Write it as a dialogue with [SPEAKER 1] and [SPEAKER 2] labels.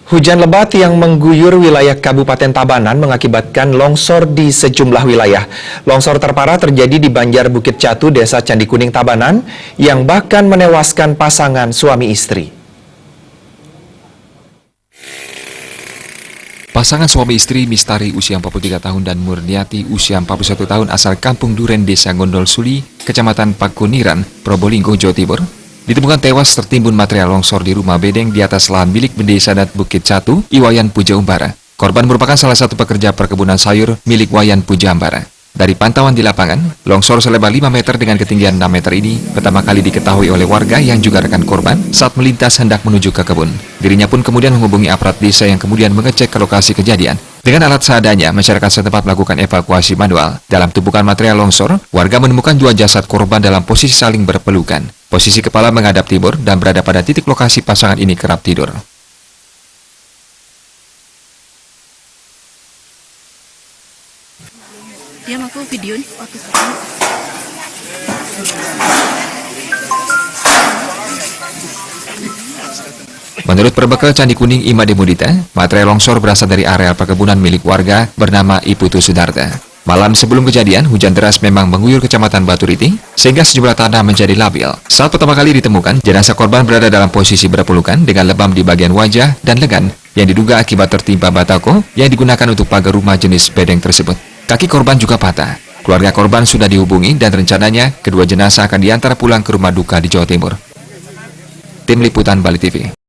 [SPEAKER 1] Hujan lebat yang mengguyur wilayah Kabupaten Tabanan mengakibatkan longsor di sejumlah wilayah. Longsor terparah terjadi di Banjar Bukit Catu, Desa Candi Kuning, Tabanan, yang bahkan menewaskan pasangan suami istri.
[SPEAKER 2] Pasangan suami istri Mistari usia 43 tahun dan Murniati usia 41 tahun asal Kampung Duren, Desa Gondol Suli, Kecamatan Pakuniran, Probolinggo, Jawa Timur, ditemukan tewas tertimbun material longsor di rumah bedeng di atas lahan milik Desa Adat Bukit Catu, Iwayan Puja Umbara. Korban merupakan salah satu pekerja perkebunan sayur milik Wayan Puja Umbara. Dari pantauan di lapangan, longsor selebar 5 meter dengan ketinggian 6 meter ini pertama kali diketahui oleh warga yang juga rekan korban saat melintas hendak menuju ke kebun. Dirinya pun kemudian menghubungi aparat desa yang kemudian mengecek ke lokasi kejadian. Dengan alat seadanya, masyarakat setempat melakukan evakuasi manual. Dalam tumpukan material longsor, warga menemukan 2 jasad korban dalam posisi saling berpelukan. Posisi kepala menghadap timur dan berada pada titik lokasi pasangan ini kerap tidur.
[SPEAKER 3] Dia aku video nih waktu
[SPEAKER 2] Menurut Perbekal Candi Kuning Imade Mudita, material longsor berasal dari areal perkebunan milik warga bernama Iputu Sudarta. Malam sebelum kejadian, hujan deras memang mengguyur Kecamatan Baturiti, sehingga sejumlah tanah menjadi labil. Saat pertama kali ditemukan, jenazah korban berada dalam posisi berpelukan dengan lebam di bagian wajah dan lengan yang diduga akibat tertimpa batako yang digunakan untuk pagar rumah jenis bedeng tersebut. Kaki korban juga patah. Keluarga korban sudah dihubungi dan rencananya kedua jenazah akan diantar pulang ke rumah duka di Jawa Timur. Tim Liputan Bali TV.